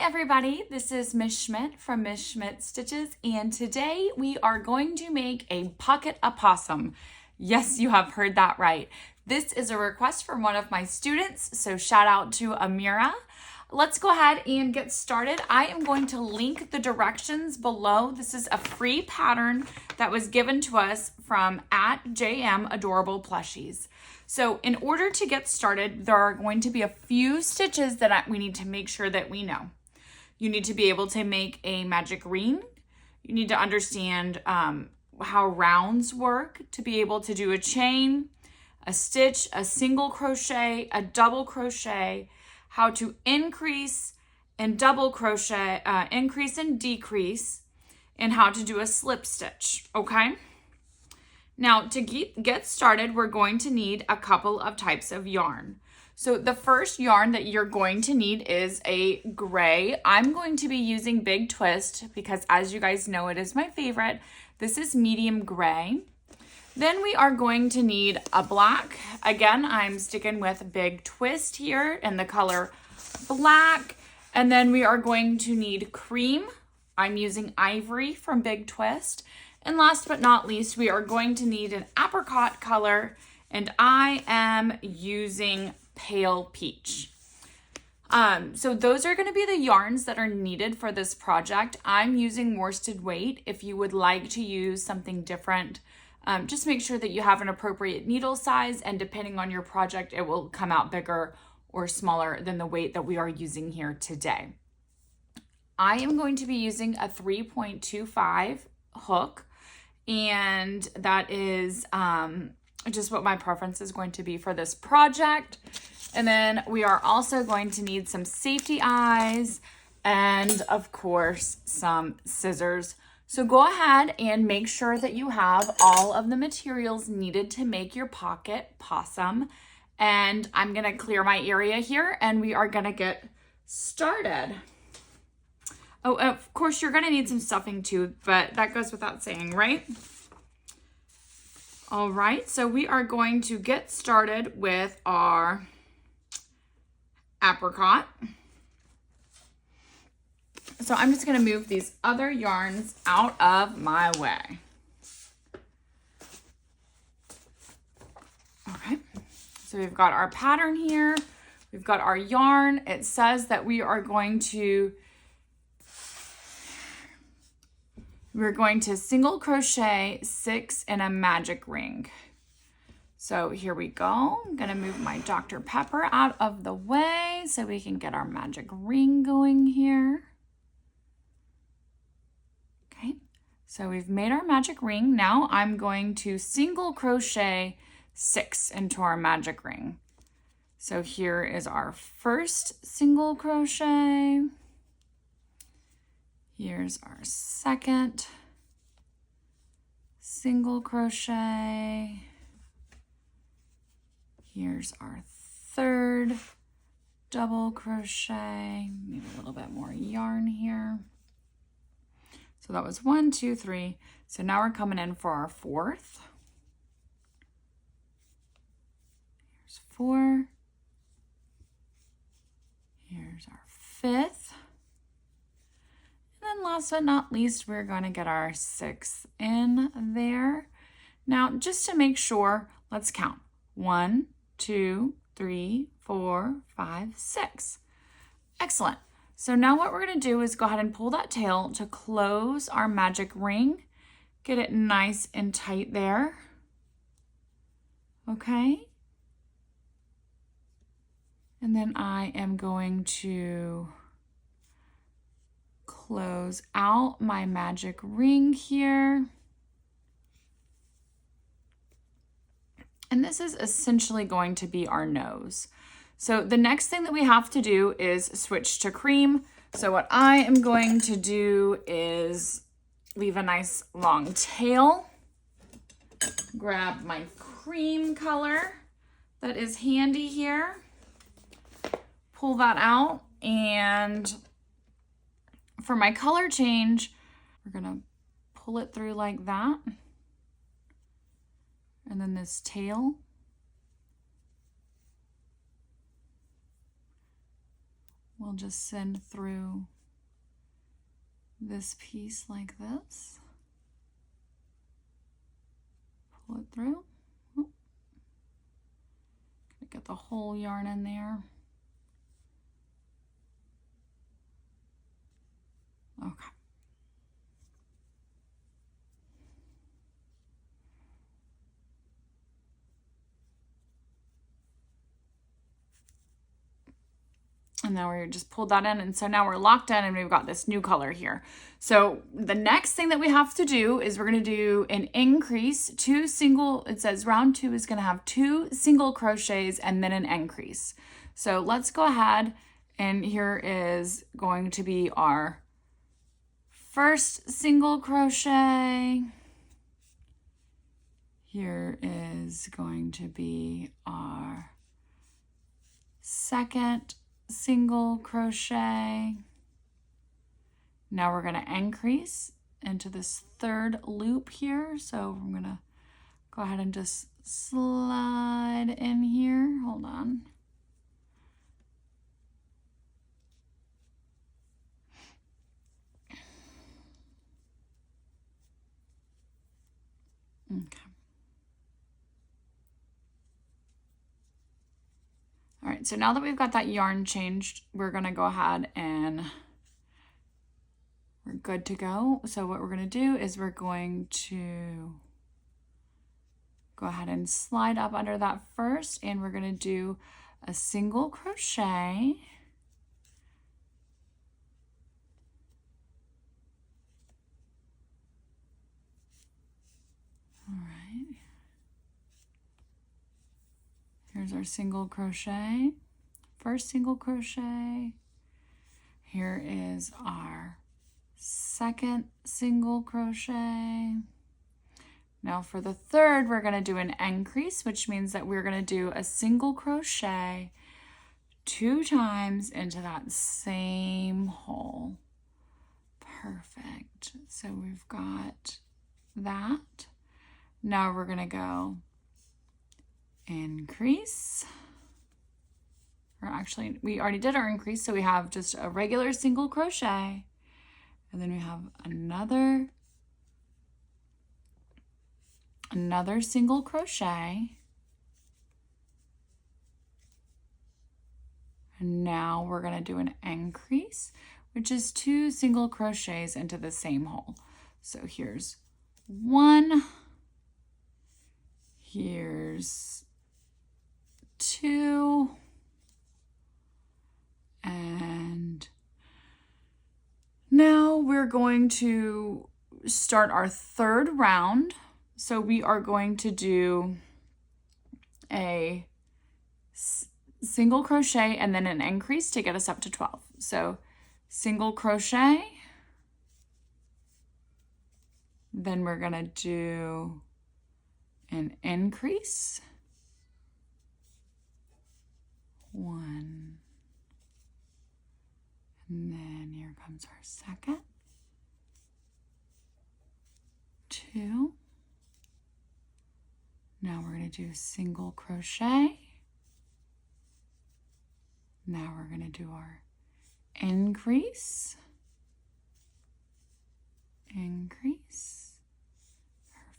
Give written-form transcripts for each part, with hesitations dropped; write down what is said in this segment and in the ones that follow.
everybody, this is Miss Schmidt from Miss Schmidt Stitches, and today we are going to make a pocket opossum. Yes, you have heard that right. This is a request from one of my students, so shout out to Amira. Let's go ahead and get started. I am going to link the directions below. This is a free pattern that was given to us from @JM Adorable Plushies. So in order to get started, there are going to be a few stitches that we need to make sure that we know. You need to be able to make a magic ring. You need to understand how rounds work, to be able to do a chain, a stitch, a single crochet, a double crochet, how to increase and double crochet, increase and decrease, and how to do a slip stitch, okay? Now, to get started, we're going to need a couple of types of yarn. So the first yarn that you're going to need is a gray. I'm going to be using Big Twist because, as you guys know, it is my favorite. This is medium gray. Then we are going to need a black. Again, I'm sticking with Big Twist here in the color black. And then we are going to need cream. I'm using ivory from Big Twist. And last but not least, we are going to need an apricot color, and I am using pale peach. So those are going to be the yarns that are needed for this project. I'm using worsted weight. If you would like to use something different, just make sure that you have an appropriate needle size, and depending on your project, it will come out bigger or smaller than the weight that we are using here today. I am going to be using a 3.25 hook, and that is just what my preference is going to be for this project. And then we are also going to need some safety eyes and, of course, some scissors. So go ahead and make sure that you have all of the materials needed to make your pocket possum. And I'm going to clear my area here, and we are going to get started. Oh, of course, you're going to need some stuffing too, but that goes without saying, right? All right, so we are going to get started with our apricot. So I'm just going to move these other yarns out of my way. Okay, so we've got our pattern here. We've got our yarn. It says that we're going to single crochet 6 in a magic ring. So here we go. I'm going to move my Dr. Pepper out of the way so we can get our magic ring going here. Okay, so we've made our magic ring. Now I'm going to single crochet 6 into our magic ring. So here is our first single crochet. Here's our second single crochet. Here's our third double crochet. Need a little bit more yarn here. So that was 1, 2, 3. So now we're coming in for our fourth. Here's 4. Here's our fifth. And last but not least, we're going to get our 6th in there. Now, just to make sure, let's count. 1, 2, 3, 4, 5, 6. Excellent. So now what we're going to do is go ahead and pull that tail to close our magic ring. Get it nice and tight there. Okay. And then I am going to close out my magic ring here. And this is essentially going to be our nose. So the next thing that we have to do is switch to cream. So what I am going to do is leave a nice long tail. Grab my cream color that is handy here. Pull that out, and for my color change, we're gonna pull it through like that. And then this tail, we'll just send through this piece like this. Pull it through. Oh. Get the whole yarn in there. Okay. And now we just pulled that in, and so now we're locked in, and we've got this new color here. So the next thing that we have to do is we're going to do an increase, it says round 2 is going to have 2 single crochets and then an increase. So let's go ahead, and here is going to be our first single crochet. Here is going to be our second single crochet. Now we're going to increase into this third loop here. So I'm going to go ahead and just slide in here. Hold on. Okay. All right, so now that we've got that yarn changed, we're gonna go ahead and we're good to go. So what we're gonna do is we're going to go ahead and slide up under that first, and we're gonna do a single crochet. All right. Here's our single crochet, first single crochet. Here is our second single crochet. Now for the third, we're going to do an increase, which means that we're going to do a single crochet 2 times into that same hole. Perfect. So we've got that. Now we're going to go increase, or actually we already did our increase, so we have just a regular single crochet, and then we have another single crochet, and now we're going to do an increase, which is 2 single crochets into the same hole. So here's 1, here's 2, and now we're going to start our third round. So we are going to do a single crochet and then an increase to get us up to 12. So single crochet, then we're going to do an increase, 1, and then here comes our second, 2, now we're going to do single crochet, now we're going to do our increase,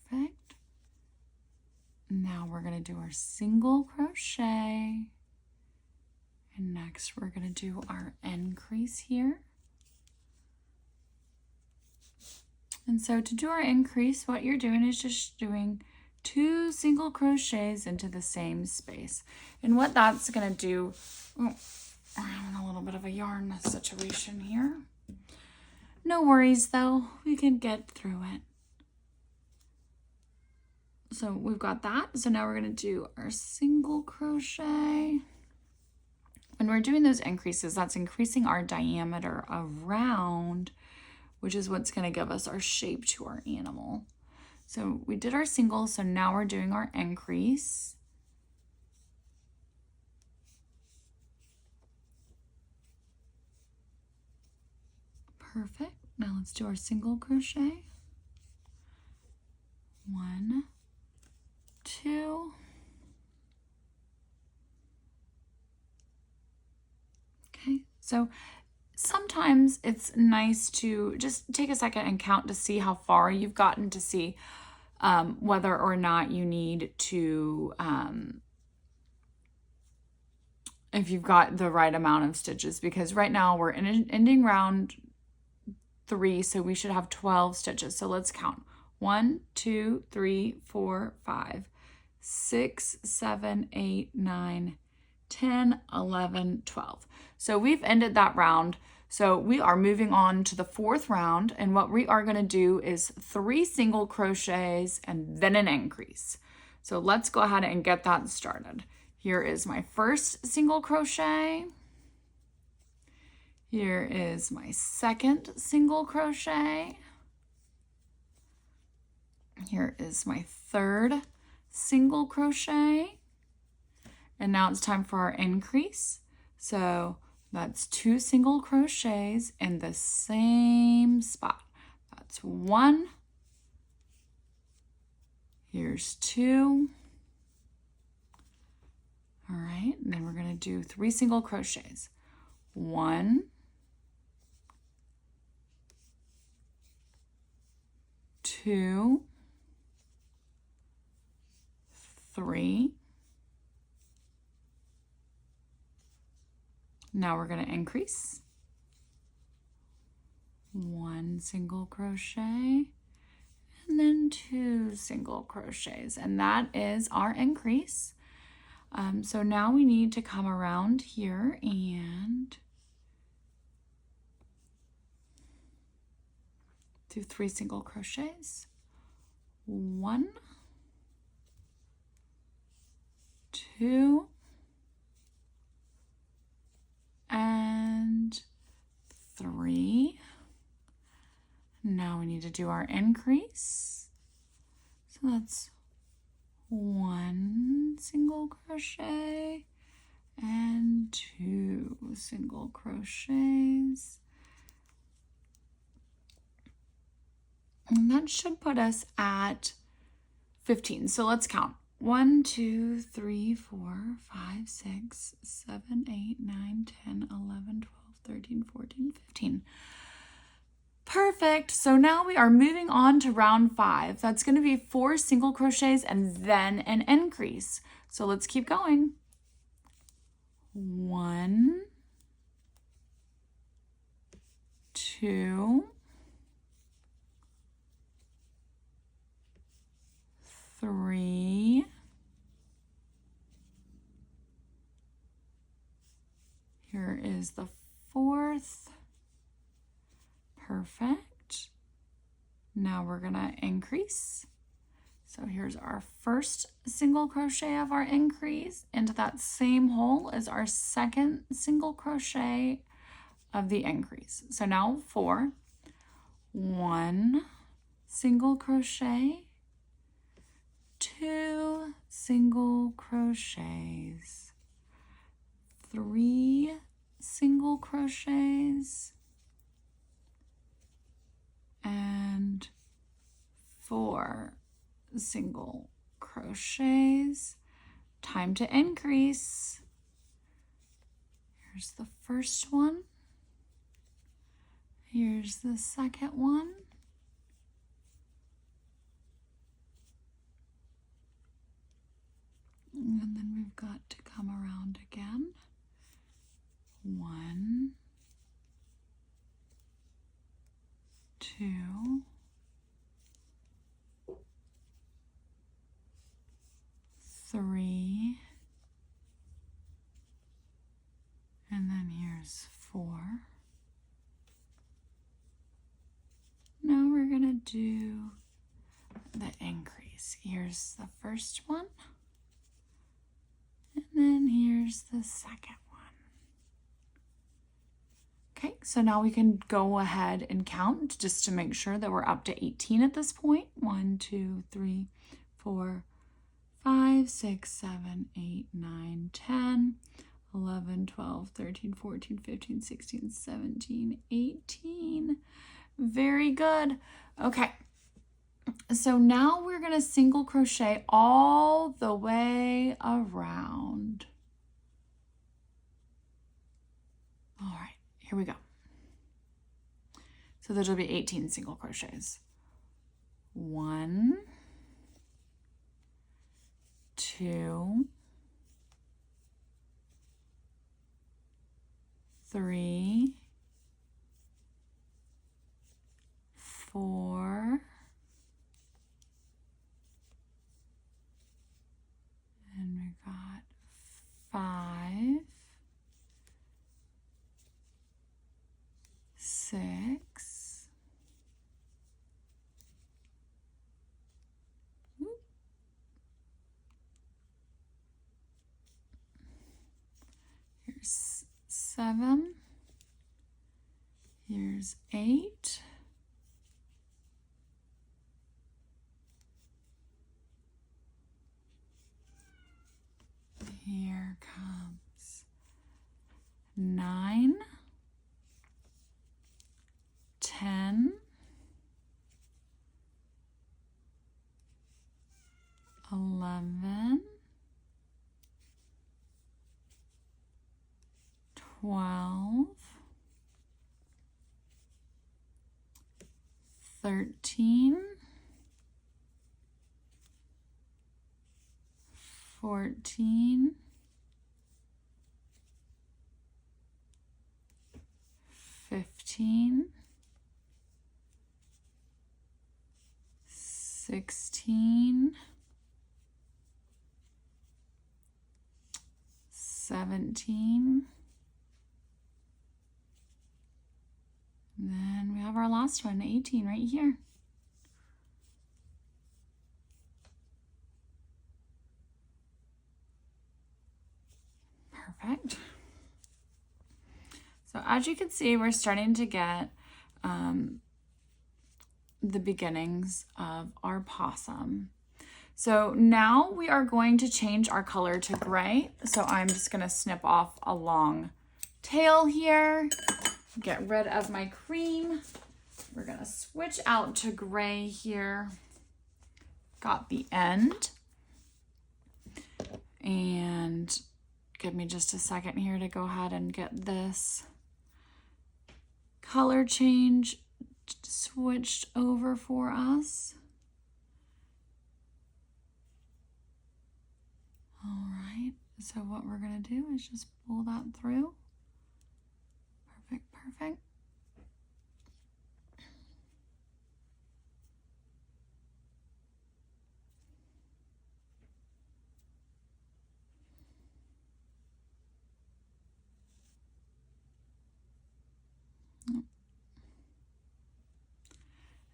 perfect. Now we're going to do our single crochet, and next we're going to do our increase here. And so to do our increase, what you're doing is just doing 2 single crochets into the same space. And what that's going to do, we're having a little bit of a yarn situation here. No worries though, we can get through it. So we've got that. So now we're going to do our single crochet. When we're doing those increases, that's increasing our diameter around, which is what's going to give us our shape to our animal. So we did our single, so now we're doing our increase. Perfect. Now let's do our single crochet. 1, 2. Okay, so sometimes it's nice to just take a second and count to see how far you've gotten, to see whether or not you need to, if you've got the right amount of stitches, because right now we're ending round 3, so we should have 12 stitches. So let's count. 1, 2, 3, 4, 5, 6, 7, 8, 9, 10, 11, 12. So we've ended that round. So we are moving on to the 4th round, and what we are going to do is 3 single crochets and then an increase. So let's go ahead and get that started. Here is my first single crochet. Here is my second single crochet. Here is my third single crochet. And now it's time for our increase. So that's 2 single crochets in the same spot. That's 1. Here's 2. All right, and then we're going to do 3 single crochets. 1, 2, 3. Now we're going to increase. 1 single crochet and then 2 single crochets, and that is our increase. So now we need to come around here and do 3 single crochets. 1, 2, and 3. Now we need to do our increase. So that's 1 single crochet and 2 single crochets. And that should put us at 15. So let's count. 1, 2, 3, 4, 5, 6, 7, 8, 9, 10, 11, 12, 13, 14, 15. Perfect. So now we are moving on to round 5. That's going to be 4 single crochets and then an increase. So let's keep going. 1, 2, 3, here is the 4th. Perfect. Now we're gonna increase. So here's our first single crochet of our increase. Into that same hole is our second single crochet of the increase. So now 4, 1 single crochet, 2 single crochets, 3 single crochets, and 4 single crochets. Time to increase. Here's the first one. Here's the second one. And then we've got to come around again. 1, 2, 3, and then here's 4. Now we're gonna do the increase. Here's the first one, and then here's the second one. Okay, so now we can go ahead and count just to make sure that we're up to 18 at this point. 1, 2, 3, 4, 5, 6, 7, 8, 9, 10, 11, 12, 13, 14, 15, 16, 17, 18. Very good. Okay, so now we're going to single crochet all the way around. All right, here we go. So those will be 18 single crochets. 1, 2, 3, 4, and we got 5, 6, here's 7, here's 8, here comes 9, 10, 11, 12, 13, 14, 15, 16, 17, and then we have our last one, 18, right here. Perfect. So as you can see, we're starting to get the beginnings of our possum. So now we are going to change our color to gray. So I'm just going to snip off a long tail here, get rid of my cream. We're going to switch out to gray here. Got the end. And give me just a second here to go ahead and get this color change switched over for us. All right, so what we're gonna do is just pull that through. Perfect, perfect.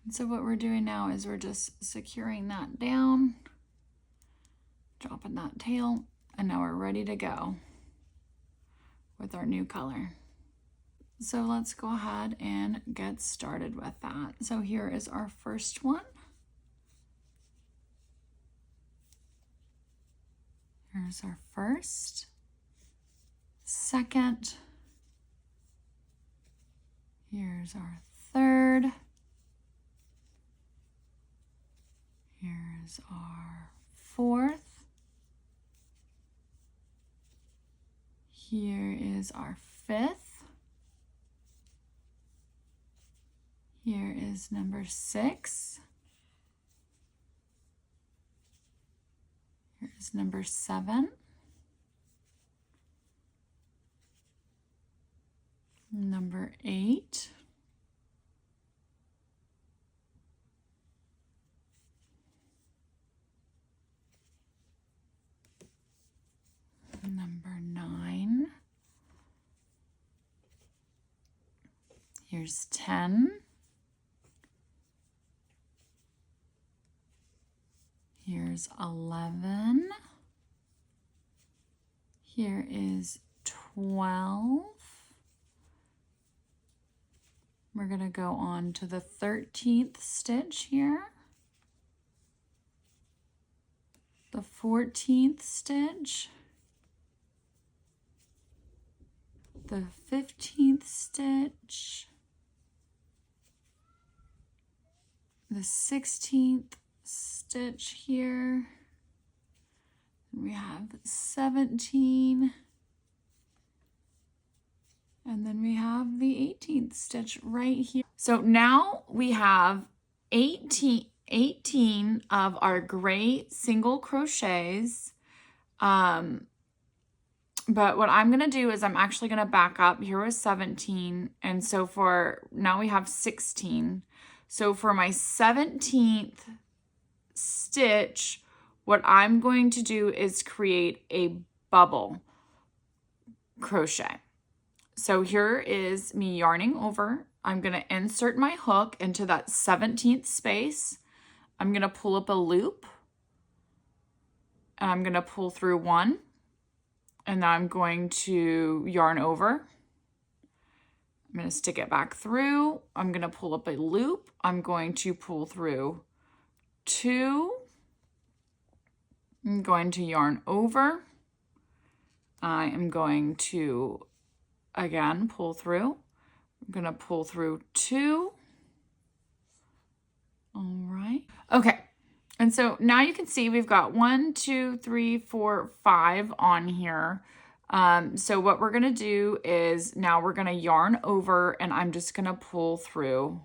And so what we're doing now is we're just securing that down, dropping that tail, and now we're ready to go with our new color. So let's go ahead and get started with that. So here is our first one. Here's our first, second, here's our third, here's our fourth, here is our fifth, here is number 6, here's number 7, number 8, number 9, here's 10, here's 11, here is 12, we're going to go on to the 13th stitch here, the 14th stitch, the 15th stitch, the 16th stitch here, we have 17, And then we have the 18th stitch right here. So now we have 18 of our gray single crochets. But what I'm going to do is I'm actually going to back up. Here was 17. And so for now we have 16. So for my 17th stitch, what I'm going to do is create a bubble crochet. So here is me yarning over. I'm going to insert my hook into that 17th space. I'm going to pull up a loop. And I'm going to pull through one. And then I'm going to yarn over. I'm going to stick it back through. I'm going to pull up a loop. I'm going to pull through two. I'm going to yarn over. I am going to, again, pull through. I'm going to pull through two. All right. Okay. And so now you can see we've got 1, 2, 3, 4, 5 on here. So what we're going to do is now we're going to yarn over and I'm just going to pull through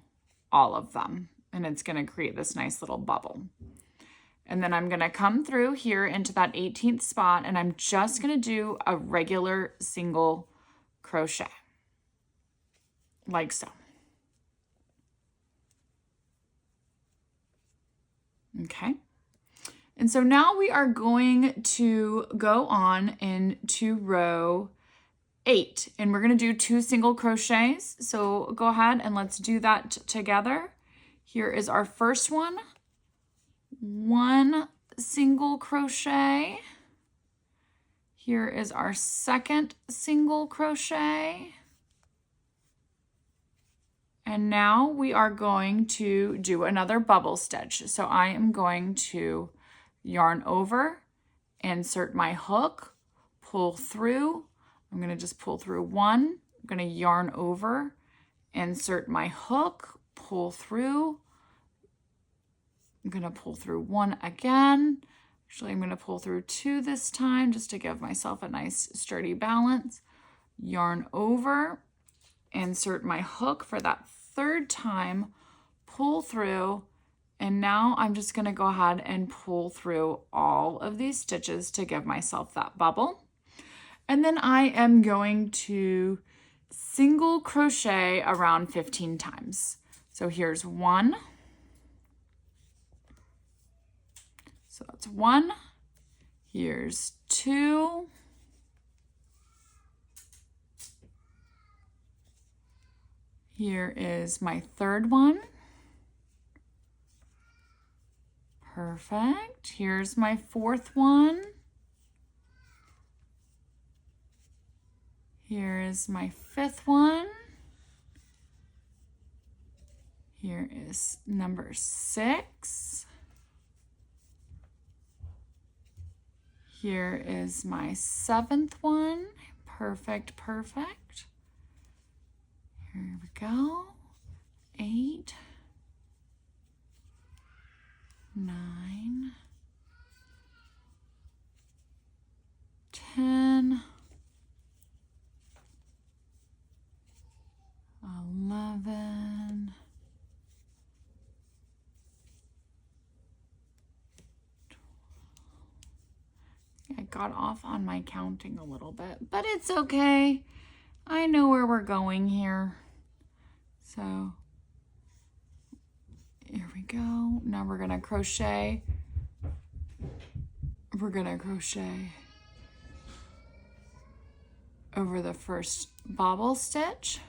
all of them. And it's going to create this nice little bubble. And then I'm going to come through here into that 18th spot and I'm just going to do a regular single crochet. Like so. Okay. And so now we are going to go on into row 8 and we're going to do 2 single crochets. So go ahead and let's do that together. Here is our first one. 1 single crochet. Here is our second single crochet. And now we are going to do another bubble stitch. So I am going to yarn over, insert my hook, pull through. I'm going to just pull through one. I'm going to yarn over, insert my hook, pull through. I'm going to pull through one again. Actually, I'm going to pull through two this time just to give myself a nice sturdy balance. Yarn over, insert my hook for that third time, pull through, and now I'm just going to go ahead and pull through all of these stitches to give myself that bubble. And then I am going to single crochet around 15 times. So here's 1. So that's 1. Here's 2. Here is my third one. Perfect. Here's my fourth one. Here is my fifth one. Here is number 6. Here is my 7th one. Perfect, perfect. Here we go. 8, 9, 10, 11, 12. I got off on my counting a little bit, but it's okay. I know where we're going here. So here we go. Now we're going to crochet. We're going to crochet over the first bobble stitch.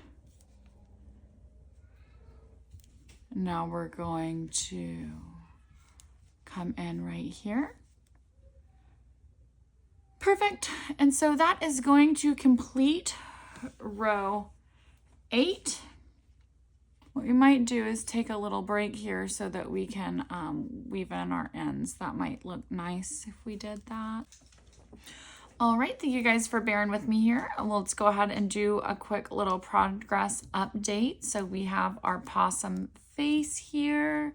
Now we're going to come in right here. Perfect. And so that is going to complete row 8. What we might do is take a little break here so that we can weave in our ends. That might look nice if we did that. All right, thank you guys for bearing with me here. Let's go ahead and do a quick little progress update. So we have our possum face here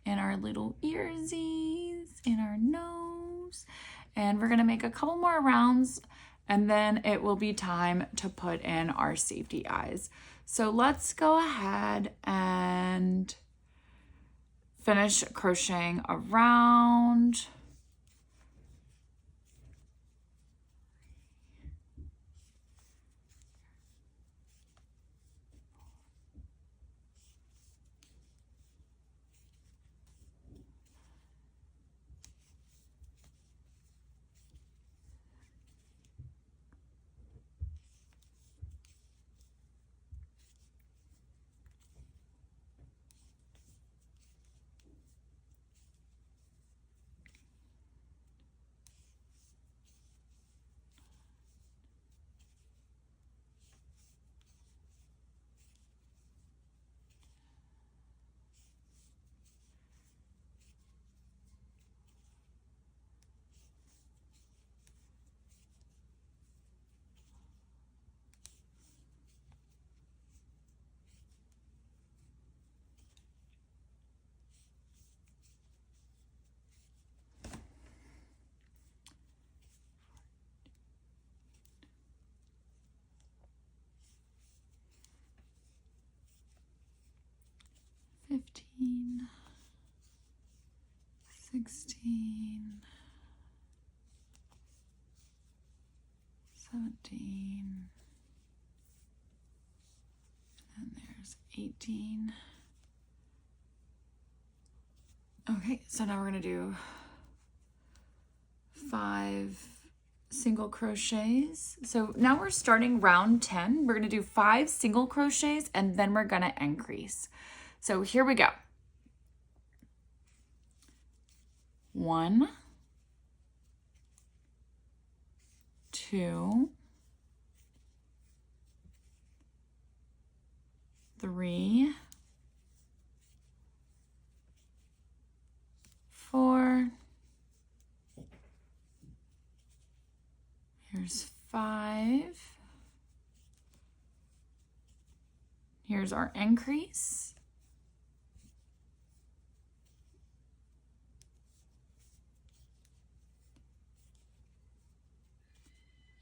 and our little earsies and our nose. And we're gonna make a couple more rounds and then it will be time to put in our safety eyes. So let's go ahead and finish crocheting around. $15, $16, $17, and there's $18. Okay, so now we're going to do 5 single crochets. So now we're starting round 10. We're going to do 5 single crochets and then we're going to increase. So here we go. 1, 2, 3, 4, here's 5, here's our increase,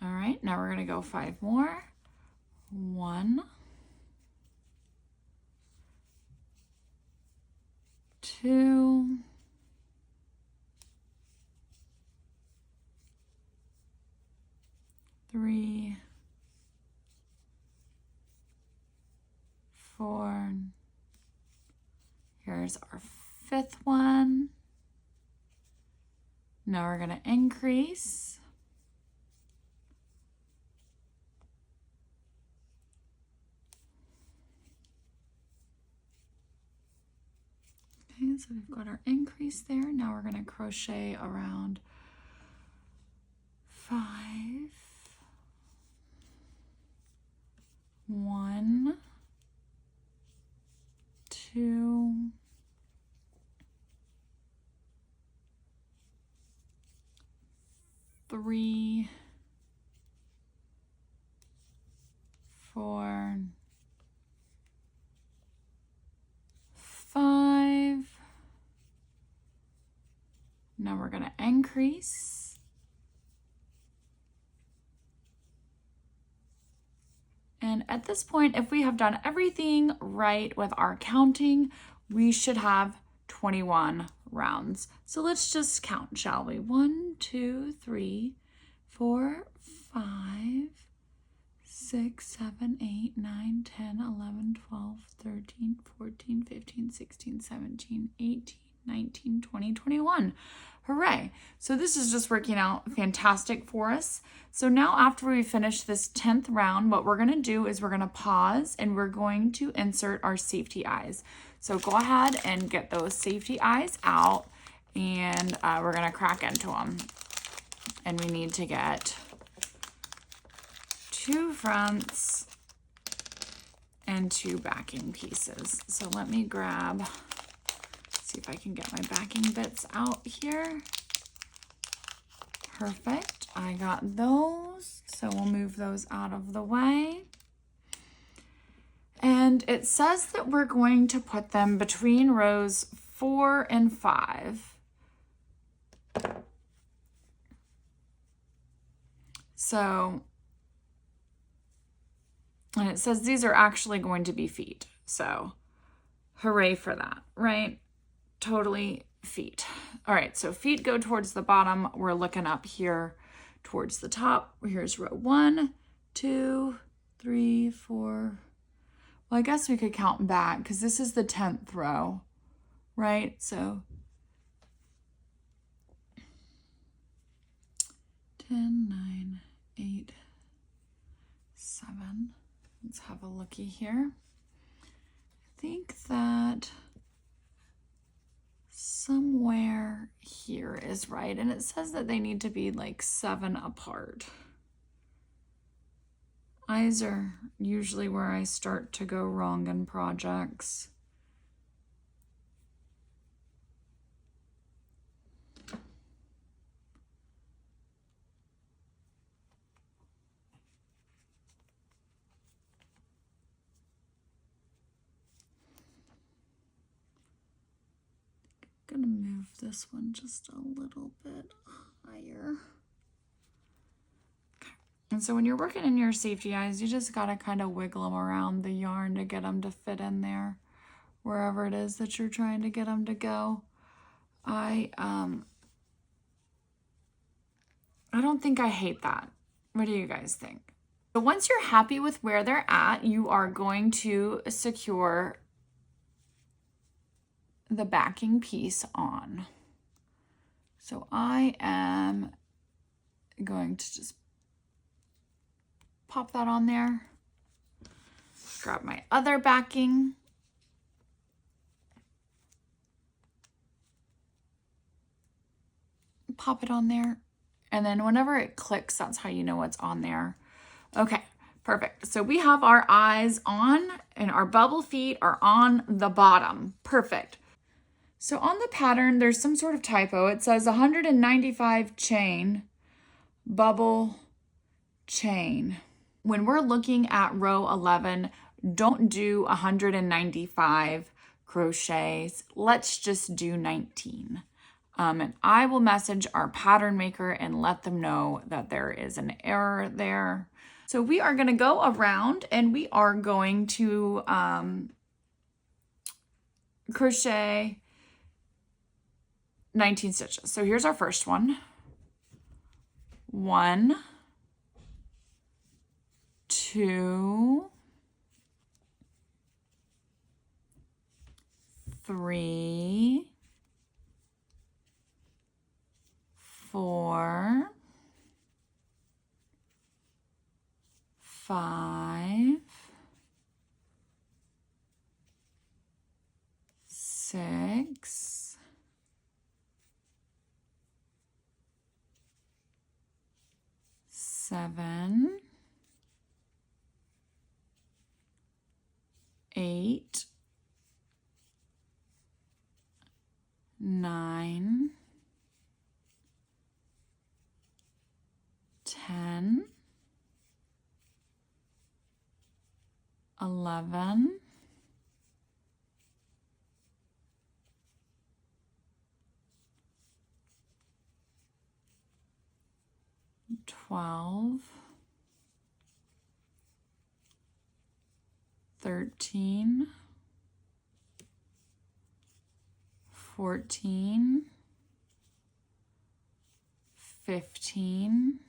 all right, now we're going to go 5 more, 1, 2, 3, 4, here's our 5th one. Now we're going to increase. Okay, so we've got our increase there. Now we're going to crochet around 5, 1, 2, 3, 4, 5. Now we're going to increase. And at this point, if we have done everything right with our counting, we should have 21 rounds. So let's just count, shall we? 1, 2, 3, 4, 5, 6, 7, 8, 9, 10, 11, 12, 13, 14, 15, 16, 17, 18, 19, 20, 21. Hooray. So this is just working out fantastic for us. So now after we finish this 10th round, what we're going to do is we're going to pause and we're going to insert our safety eyes. So go ahead and get those safety eyes out and we're going to crack into them. And we need to get 2 fronts and 2 backing pieces. So let me grab, see if I can get my backing bits out here. Perfect, I got those. So we'll move those out of the way. And it says that we're going to put them between rows 4 and 5. So, and it says these are actually going to be feet. So hooray for that, right? Totally feet. All right, so feet go towards the bottom. We're looking up here towards the top. Here's row 1, 2, 3, 4. Well, I guess we could count back because this is the 10th row, right? So 10, 9, 8, 7. Let's have a looky here. I think that somewhere here is right. And it says that they need to be like 7 apart. Eyes are usually where I start to go wrong in projects. I'm gonna move this one just a little bit higher. Okay. And so when you're working in your safety eyes, you just gotta kind of wiggle them around the yarn to get them to fit in there, wherever it is that you're trying to get them to go. I don't think I hate that. What do you guys think? So once you're happy with where they're at, you are going to secure the backing piece on. So I am going to just pop that on there. Grab my other backing. Pop it on there. And then whenever it clicks, that's how you know what's on there. Okay, perfect. So we have our eyes on and our bubble feet are on the bottom. Perfect. So on the pattern, there's some sort of typo. It says 195 chain, bubble chain. When we're looking at row 11, don't do 195 crochets. Let's just do 19. And I will message our pattern maker and let them know that there is an error there. So we are going to go around and we are going to crochet 19 stitches. So here's our first one. 1, 2, 3, 4, 5, 6, 7, 8, 9, 10, 11, 12, 13, 14, 15,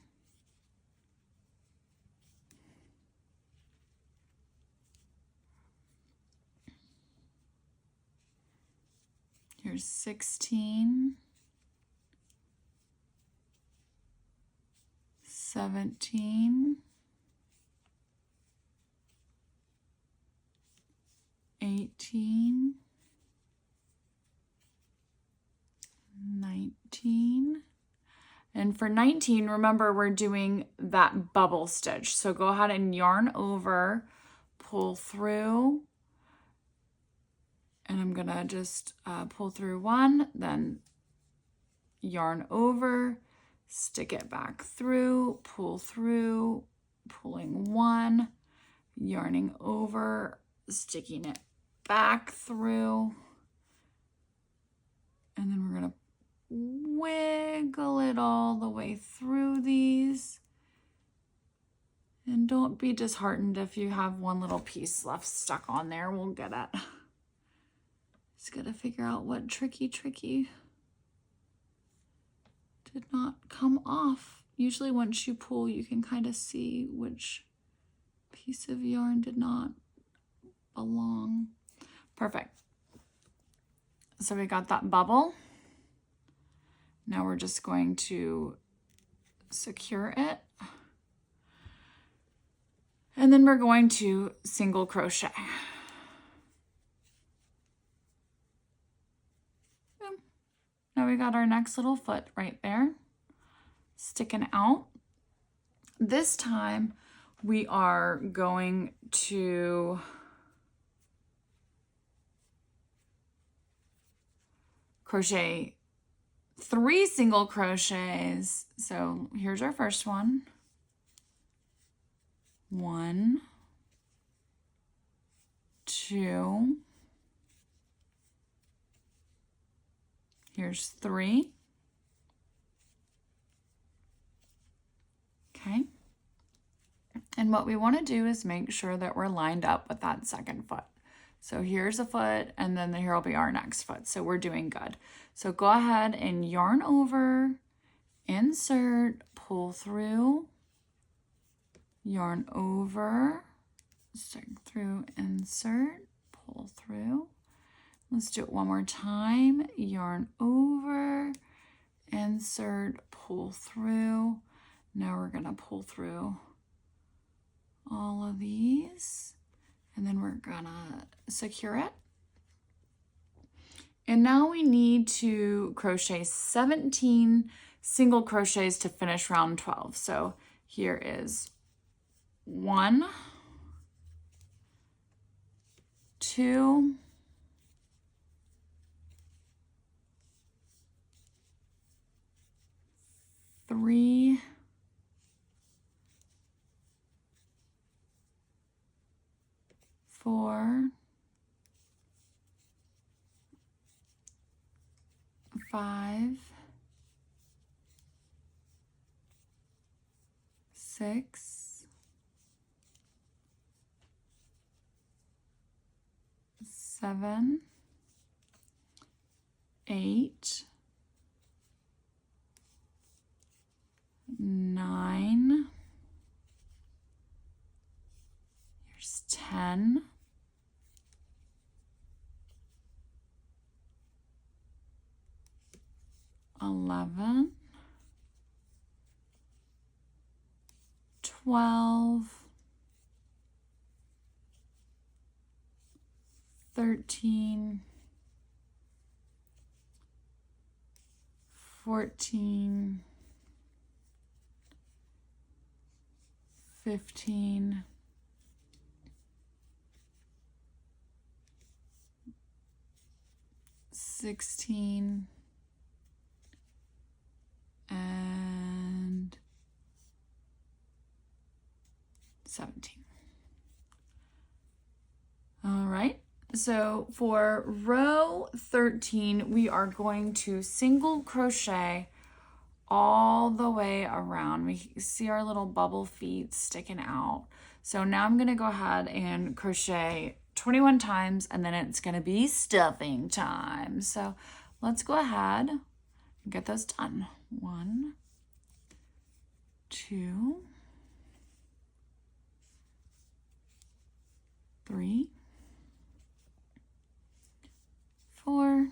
16, 17, 18, 19. And for 19, remember we're doing that bubble stitch. So go ahead and yarn over, pull through, and I'm gonna just pull through 1, then yarn over, stick it back through, pull through, pulling 1, yarning over, sticking it back through, and then we're gonna wiggle it all the way through these And don't be disheartened if you have one little piece left stuck on there. We'll get it. Just gotta figure out what tricky did not come off. Usually once you pull, you can kind of see which piece of yarn did not belong. Perfect. So we got that bubble. Now we're just going to secure it. And then we're going to single crochet. Boom. Now we got our next little foot right there, sticking out. This time we are going to crochet 3 single crochets. So here's our first one. 1, 2, here's 3. Okay. And what we want to do is make sure that we're lined up with that second foot. So here's a foot, and then here will be our next foot. So we're doing good. So go ahead and yarn over, insert, pull through, yarn over, stick through, insert, pull through. Let's do it one more time. Yarn over, insert, pull through. Now we're gonna pull through all of these, and then we're gonna secure it. And now we need to crochet 17 single crochets to finish round 12. So here is 1, 2, 3, 4, 5, 6, 7, 8, 9, here's 10, 11, 12, 13, 14, 15, 16, and 17. All right, so for row 13, we are going to single crochet all the way around. We see our little bubble feet sticking out. So now I'm gonna go ahead and crochet 21 times, and then it's gonna be stuffing time. So let's go ahead and get those done. 1, 2, 3, 4,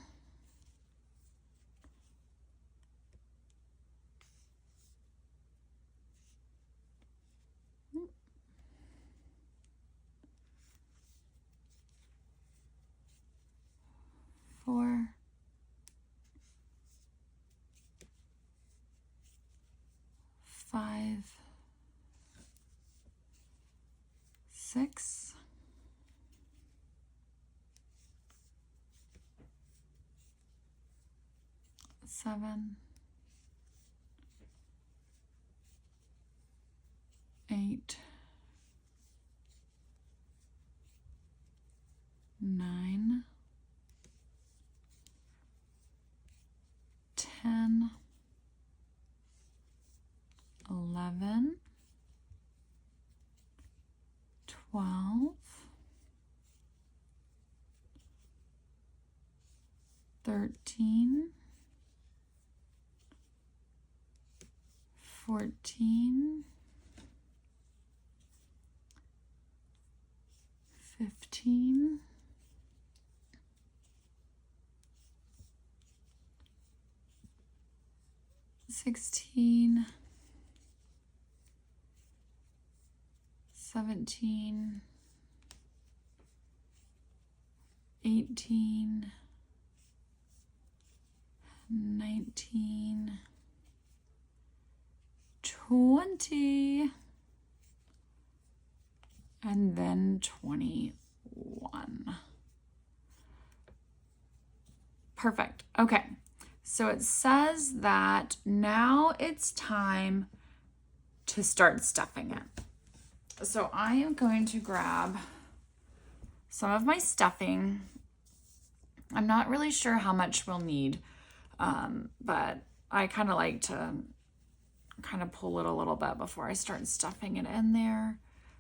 4, 5, 6, 7, 8, 9, 10, 11, 12, 13, 14, 15, 16, 17, 18, 19, 20, and then 21. Perfect. Okay, so it says that now it's time to start stuffing it. So I am going to grab some of my stuffing. I'm not really sure how much we'll need, but I kind of like to kind of pull it a little bit before I start stuffing it in there.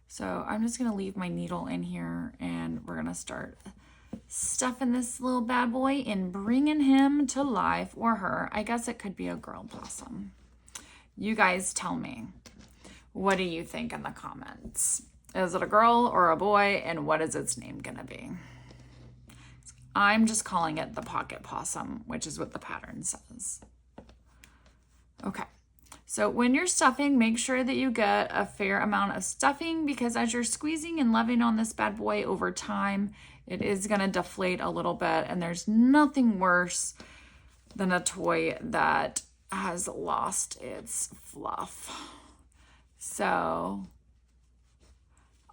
So I'm just going to leave my needle in here and we're going to start stuffing this little bad boy and bringing him to life, or her. I guess it could be a girl possum. You guys tell me. What do you think in the comments? Is it a girl or a boy, and what is its name gonna be? I'm just calling it the pocket possum, which is what the pattern says. Okay, so when you're stuffing, make sure that you get a fair amount of stuffing, because as you're squeezing and loving on this bad boy over time, it is gonna deflate a little bit, and there's nothing worse than a toy that has lost its fluff. So,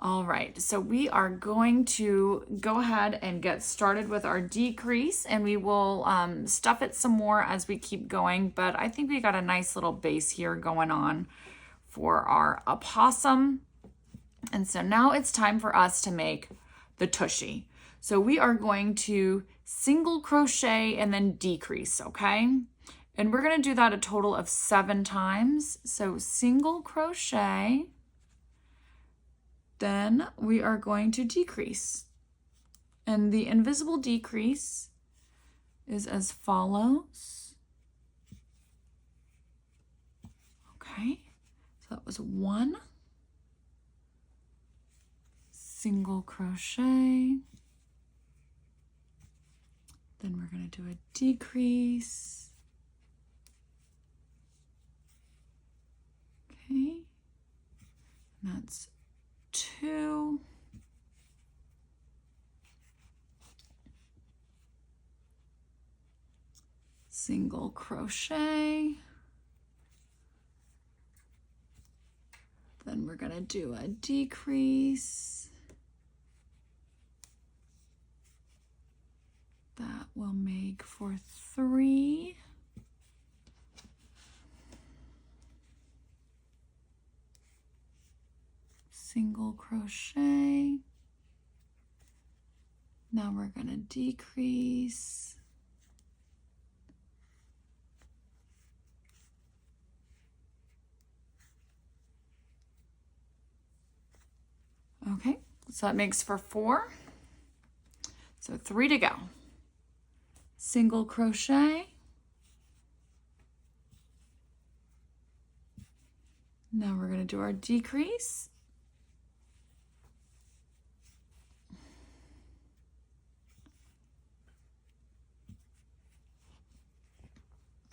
all right, so we are going to go ahead and get started with our decrease, and we will stuff it some more as we keep going, but I think we got a nice little base here going on for our opossum. And so now it's time for us to make the tushy. So we are going to single crochet and then decrease, okay? And we're gonna do that a total of 7 times. So single crochet, then we are going to decrease. And the invisible decrease is as follows. Okay, so that was 1 single crochet. Then we're gonna do a decrease. Okay, and that's 2. Single crochet. Then we're gonna do a decrease. That will make for 3. Single crochet. Now we're going to decrease. Okay, so that makes for 4. So 3 to go. Single crochet. Now we're going to do our decrease.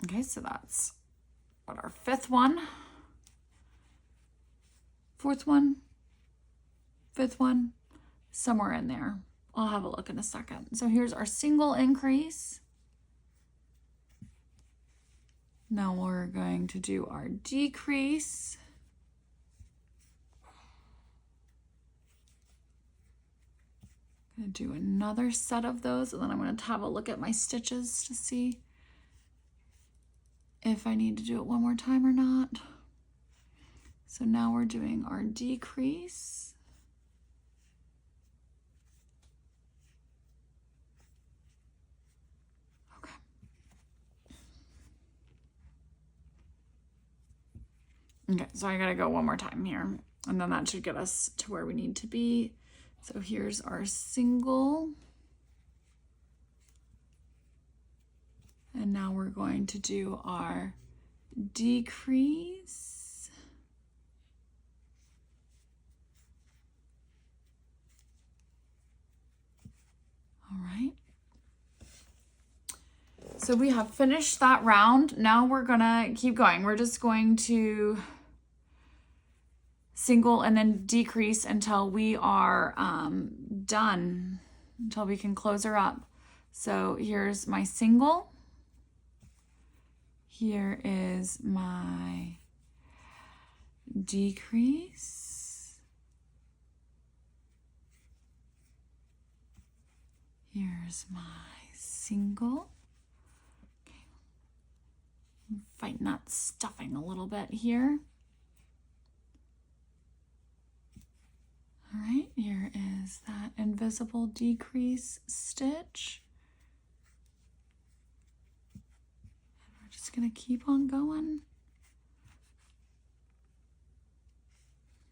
Okay, so that's what, our 5th one, 4th one, 5th one, somewhere in there. I'll have a look in a second. So here's our single increase. Now we're going to do our decrease. I'm going to do another set of those, and then I'm going to have a look at my stitches to see if I need to do it one more time or not. So now we're doing our decrease. Okay. Okay, so I gotta go one more time here. And then that should get us to where we need to be. So here's our single. And now we're going to do our decrease. All right. So we have finished that round. Now we're gonna keep going. We're just going to single and then decrease until we are done, until we can close her up. So here's my single. Here is my decrease. Here's my single. Okay. I'm fighting that stuffing a little bit here. All right, here is that invisible decrease stitch. And we're just gonna keep on going.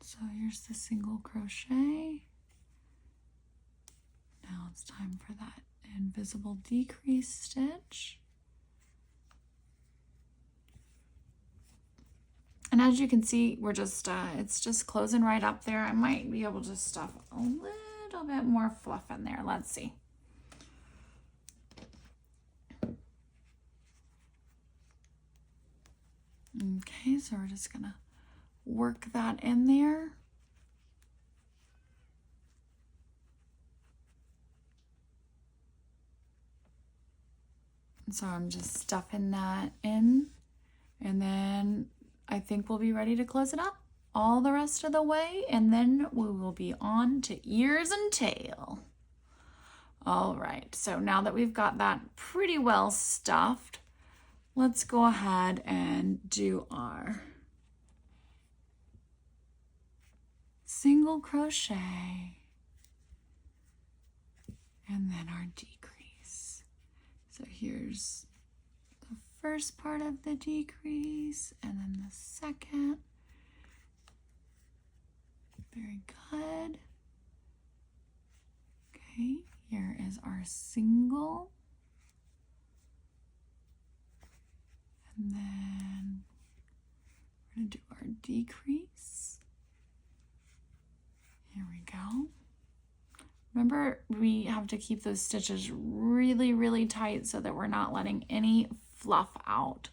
So here's the single crochet. Now it's time for that invisible decrease stitch. And as you can see, we're just, it's just closing right up there. I might be able to stuff a little bit more fluff in there. Let's see. Okay, so we're just gonna work that in there. So I'm just stuffing that in, and then I think we'll be ready to close it up all the rest of the way, and then we will be on to ears and tail. All right, so now that we've got that pretty well stuffed, let's go ahead and do our single crochet and then our decrease. So here's the first part of the decrease and then the second. Very good. Okay, here is our single. And then we're going to do our decrease. Here we go. Remember, we have to keep those stitches really, really tight so that we're not letting any fluff out.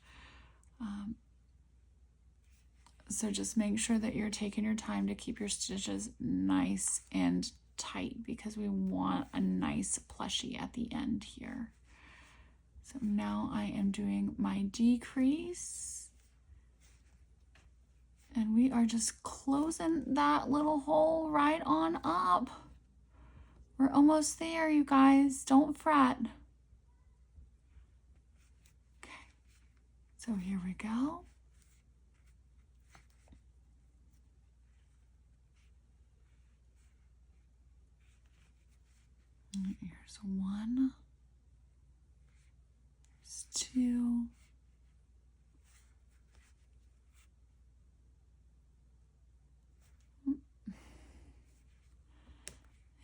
So just make sure that you're taking your time to keep your stitches nice and tight because we want a nice plushie at the end here. So now I am doing my decrease. And we are just closing that little hole right on up. We're almost there, you guys. Don't fret. Okay. So here we go. Here's one. Here's two.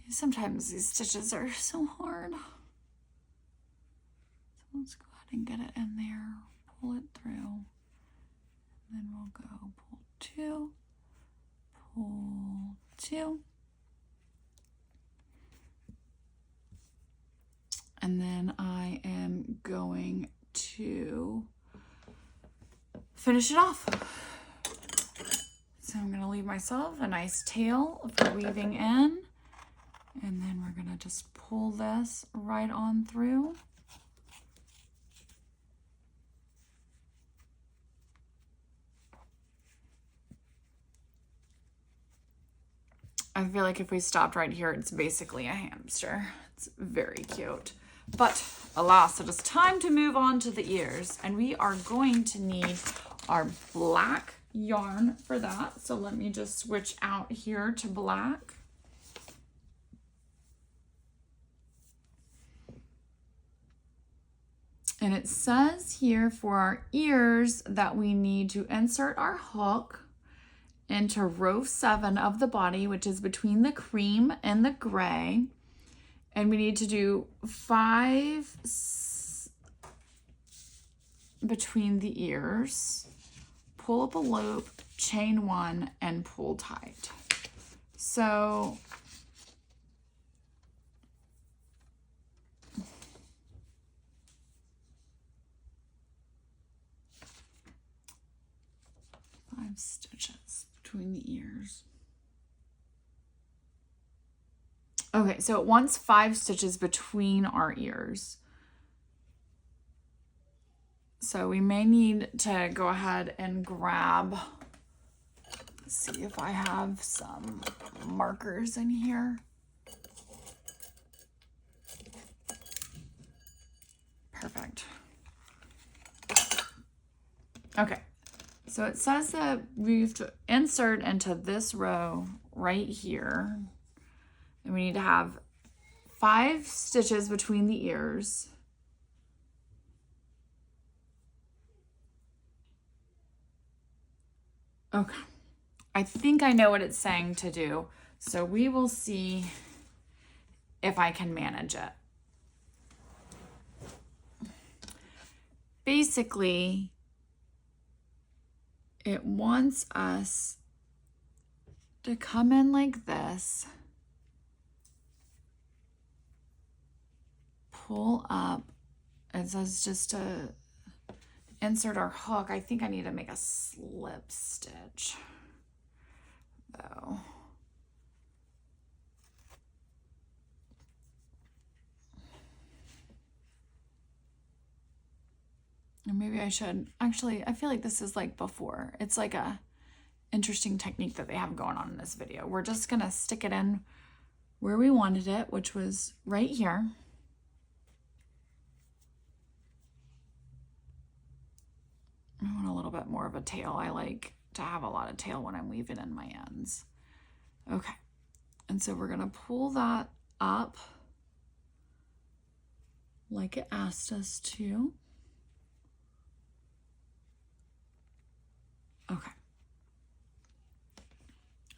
Sometimes these stitches are so hard. So let's go ahead and get it in there, pull it through. And then we'll go pull two, pull two. And then I am going to finish it off. So I'm going to leave myself a nice tail for weaving in. And then we're going to just pull this right on through. I feel like if we stopped right here, it's basically a hamster. It's very cute. But alas, it is time to move on to the ears. And we are going to need our black yarn for that. So let me just switch out here to black. And it says here for our ears that we need to insert our hook into row 7 of the body, which is between the cream and the gray. And we need to do 5 between the ears, pull up a loop, chain 1, and pull tight. So stitches between the ears. Okay, so it wants 5 stitches between our ears. So we may need to go ahead and grab, see if I have some markers in here. Perfect. Okay. So it says that we have to insert into this row right here. And we need to have 5 stitches between the ears. Okay. I think I know what it's saying to do. So we will see if I can manage it. Basically, it wants us to come in like this, pull up. It says just to insert our hook. I think I need to make a slip stitch though. Or maybe I should. Actually, I feel like this is like before. It's like a interesting technique that they have going on in this video. We're just gonna stick it in where we wanted it, which was right here. I want a little bit more of a tail. I like to have a lot of tail when I'm weaving in my ends. Okay, and so we're gonna pull that up like it asked us to. Okay.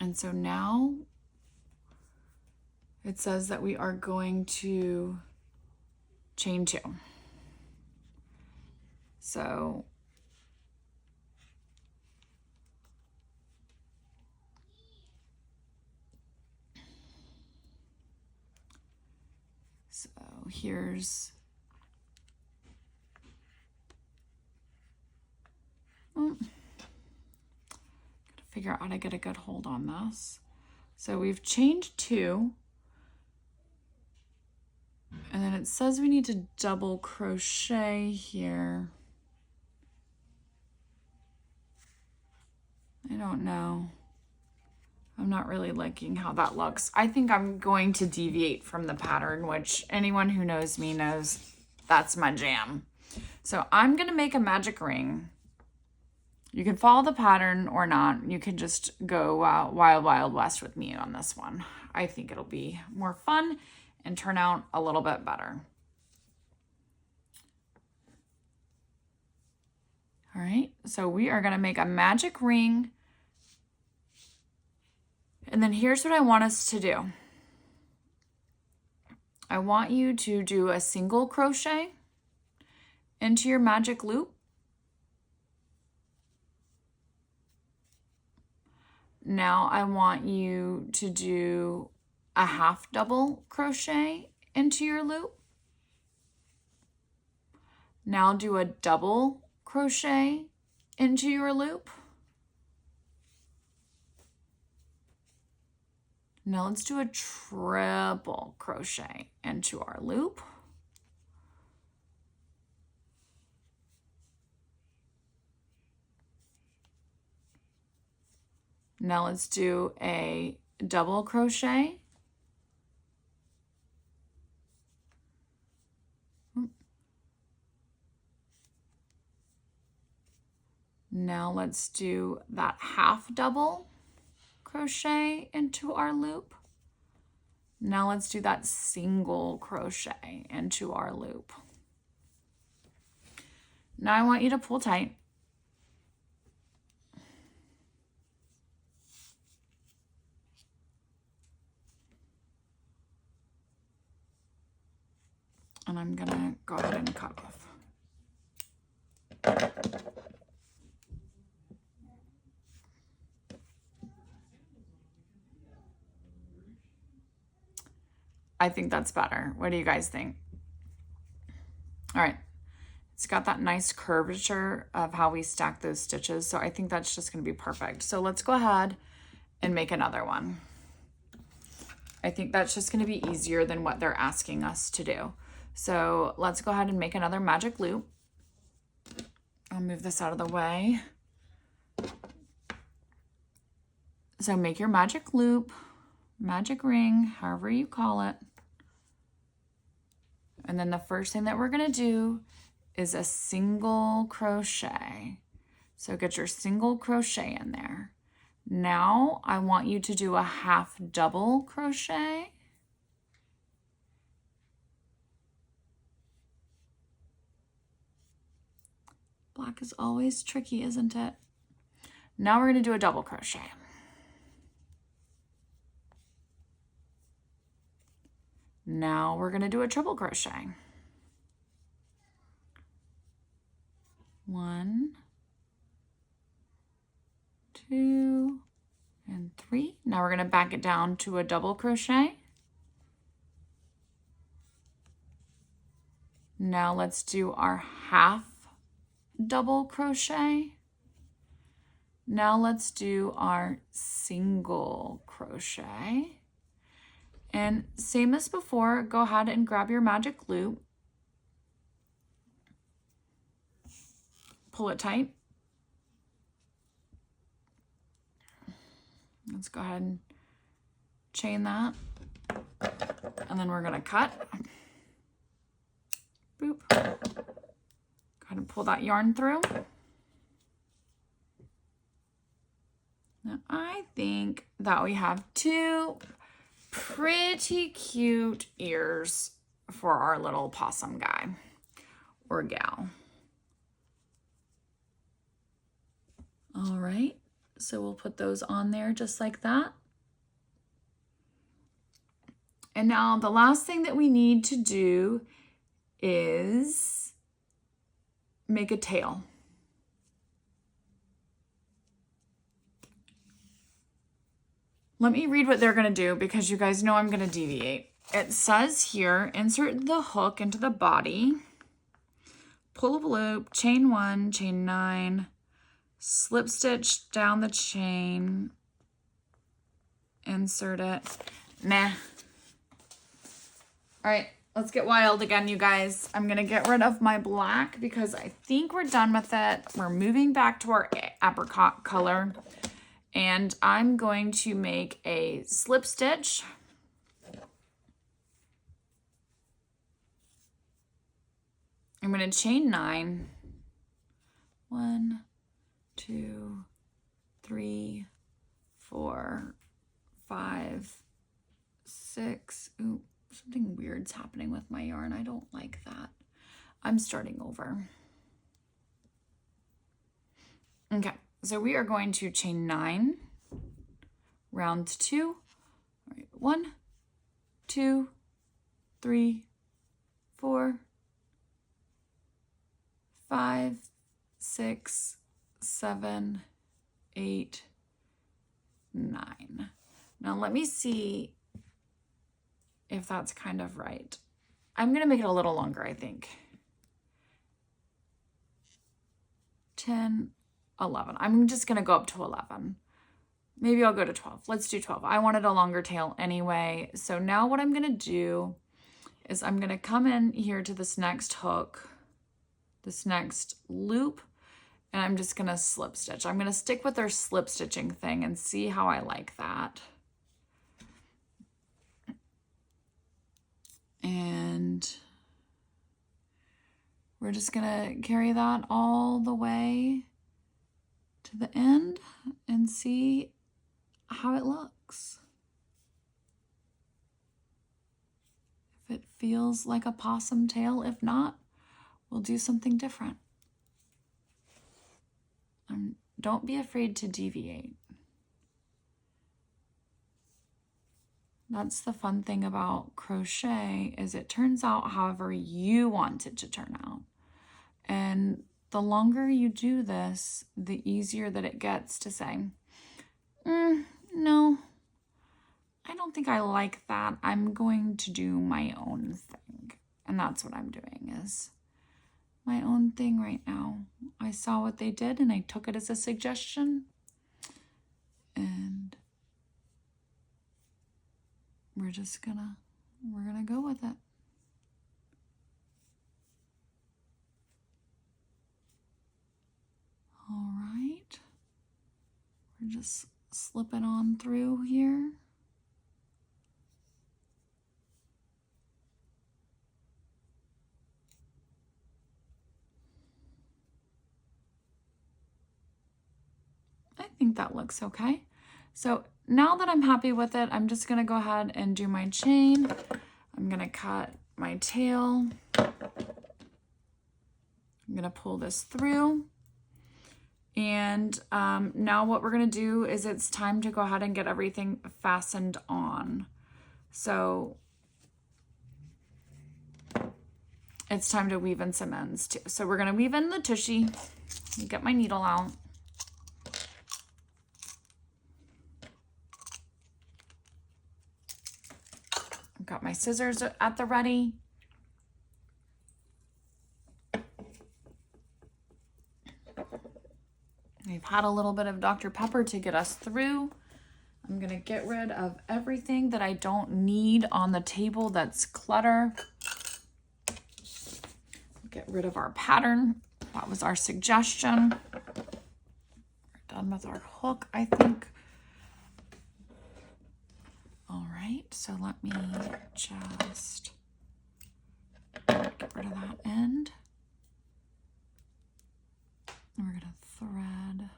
And so now it says that we are going to chain 2. So here's figure out how to get a good hold on this. So we've chained 2, and then it says we need to double crochet here. I don't know. I'm not really liking how that looks. I think I'm going to deviate from the pattern, which anyone who knows me knows that's my jam. So I'm gonna make a magic ring. You can follow the pattern or not. You can just go wild, wild west with me on this one. I think it'll be more fun and turn out a little bit better. All right, so we are gonna make a magic ring. And then here's what I want us to do. I want you to do a single crochet into your magic loop. Now I want you to do a half double crochet into your loop. Now do a double crochet into your loop. Now let's do a triple crochet into our loop. Now let's do a double crochet. Now let's do that half double crochet into our loop. Now let's do that single crochet into our loop. Now I want you to pull tight. And I'm gonna go ahead and cut off. I think that's better. What do you guys think? All right. It's got that nice curvature of how we stack those stitches. So I think that's just going to be perfect. So let's go ahead and make another one. I think that's just going to be easier than what they're asking us to do. So let's go ahead and make another magic loop. I'll move this out of the way. So make your magic loop, magic ring, however you call it. And then the first thing that we're going to do is a single crochet. So get your single crochet in there. Now I want you to do a half double crochet. Black is always tricky, isn't it? Now we're going to do a double crochet. Now we're going to do a triple crochet. 1, 2, and 3. Now we're going to back it down to a double crochet. Now let's do our half double crochet. Now let's do our single crochet. And same as before, go ahead and grab your magic loop. Pull it tight. Let's go ahead and chain that. And then we're going to cut. Boop. Go ahead and pull that yarn through. Now I think that we have 2 pretty cute ears for our little possum guy or gal. All right, so we'll put those on there just like that. And now the last thing that we need to do is make a tail. Let me read what they're going to do because you guys know I'm going to deviate. It says here, insert the hook into the body, pull a loop, chain 1, chain 9, slip stitch down the chain, insert it. Meh. All right, let's get wild again, you guys. I'm going to get rid of my black because I think we're done with it. We're moving back to our apricot color. And I'm going to make a slip stitch. I'm going to chain 9. 1, 2, 3, 4, 5, 6. Ooh, something weird's happening with my yarn. I don't like that. I'm starting over. Okay. So we are going to chain 9, round 2, all right, 1, 2, 3, 4, 5, 6, 7, 8, 9. Now let me see if that's kind of right. I'm going to make it a little longer, I think. 10, 11. I'm just going to go up to 11. Maybe I'll go to 12. Let's do 12. I wanted a longer tail anyway. So now what I'm going to do is I'm going to come in here to this next hook, this next loop, and I'm just going to slip stitch. I'm going to stick with our slip stitching thing and see how I like that. And we're just going to carry that all the way to the end and see how it looks. If it feels like a possum tail, if not, we'll do something different. Don't be afraid to deviate. That's the fun thing about crochet, is it turns out however you want it to turn out. And the longer you do this, the easier that it gets to say, no, I don't think I like that. I'm going to do my own thing. And that's what I'm doing, is my own thing right now. I saw what they did and I took it as a suggestion. And we're gonna go with it. All right. We're just slipping on through here. I think that looks okay. So now that I'm happy with it, I'm just gonna go ahead and do my chain. I'm gonna cut my tail. I'm gonna pull this through. And now what we're gonna do is it's time to go ahead and get everything fastened on. So it's time to weave in some ends too. So we're gonna weave in the tushy. Let me get my needle out. I've got my scissors at the ready. We've had a little bit of Dr. Pepper to get us through. I'm gonna get rid of everything that I don't need on the table that's clutter. Get rid of our pattern. That was our suggestion. We're done with our hook, I think. All right, so let me just get rid of that end. And we're gonna thread.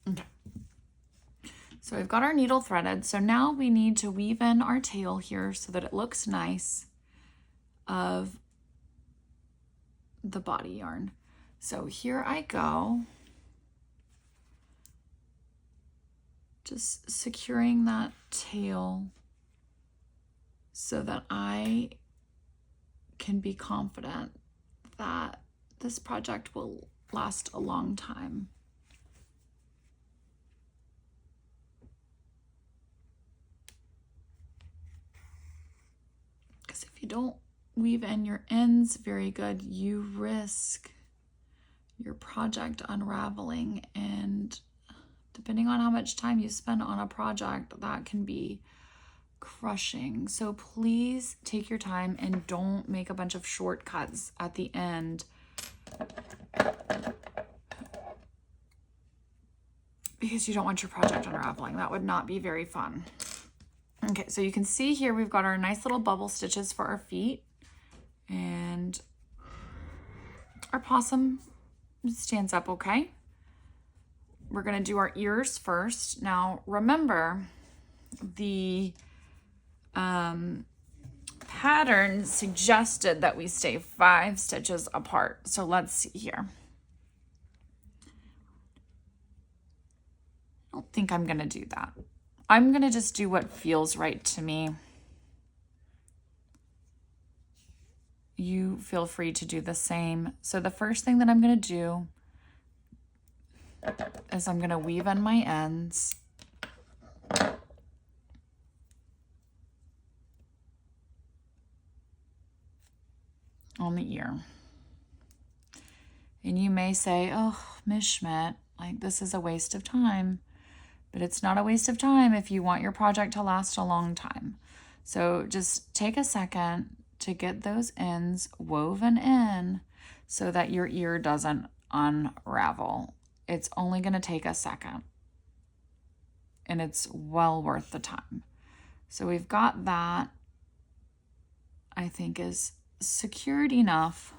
Okay. So we've got our needle threaded. So now we need to weave in our tail here so that it looks nice of the body yarn. So here I go. Just securing that tail so that I can be confident that this project will last a long time. Because if you don't weave in your ends very good, you risk your project unraveling, and depending on how much time you spend on a project, that can be crushing. So please take your time and don't make a bunch of shortcuts at the end, because you don't want your project unraveling. That would not be very fun. Okay, so you can see here we've got our nice little bubble stitches for our feet, and our possum stands up okay. We're gonna do our ears first. Now remember, the pattern suggested that we stay 5 stitches apart. So let's see here. I don't think I'm gonna do that. I'm gonna just do what feels right to me. You feel free to do the same. So the first thing that I'm gonna do is I'm gonna weave in my ends. On the ear. And you may say, oh, Ms. Schmidt, like this is a waste of time. But it's not a waste of time if you want your project to last a long time. So just take a second to get those ends woven in so that your ear doesn't unravel. It's only going to take a second, and it's well worth the time. So we've got that, I think, is secured enough.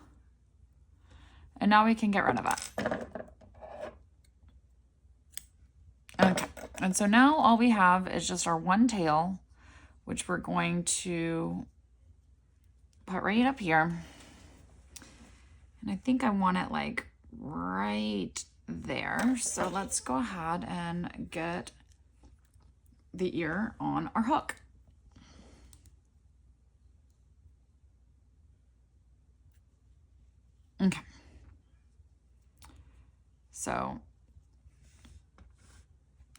And now we can get rid of it. Okay, and so now all we have is just our one tail, which we're going to put right up here. And I think I want it like right there. So let's go ahead and get the ear on our hook. Okay. So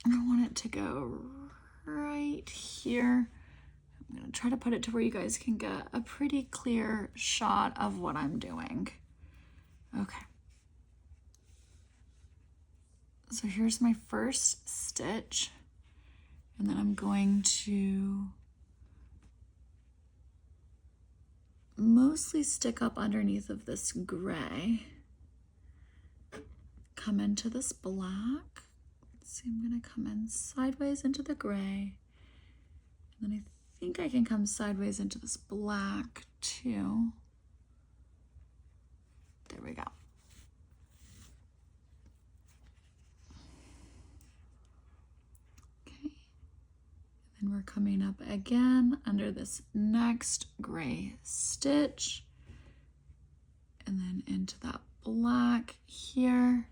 I want it to go right here. I'm going to try to put it to where you guys can get a pretty clear shot of what I'm doing. Okay. So here's my first stitch, and then I'm going to mostly stick up underneath of this gray, come into this black. Let's see, I'm going to come in sideways into the gray, and then I think I can come sideways into this black too. There we go. Okay, and we're coming up again under this next gray stitch, and then into that black here,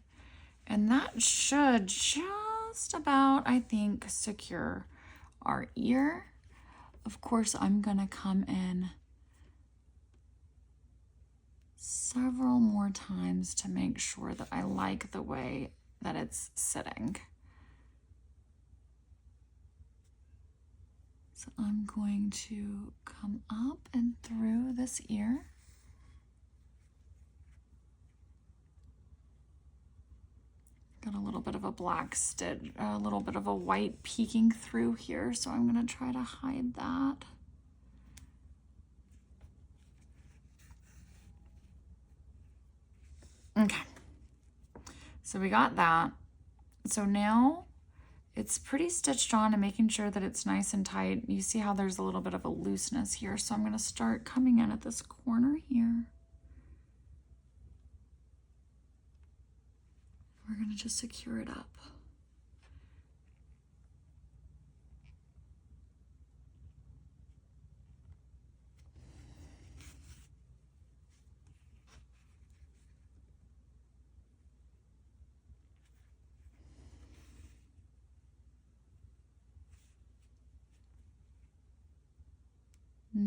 and that should just about, I think, secure our ear. Of course, I'm gonna come in several more times to make sure that I like the way that it's sitting. So I'm going to come up and through this ear. Got a little bit of a black stitch, a little bit of a white peeking through here, so I'm going to try to hide that. Okay, so we got that. So now it's pretty stitched on and making sure that it's nice and tight. You see how there's a little bit of a looseness here, so I'm going to start coming in at this corner here. We're going to just secure it up.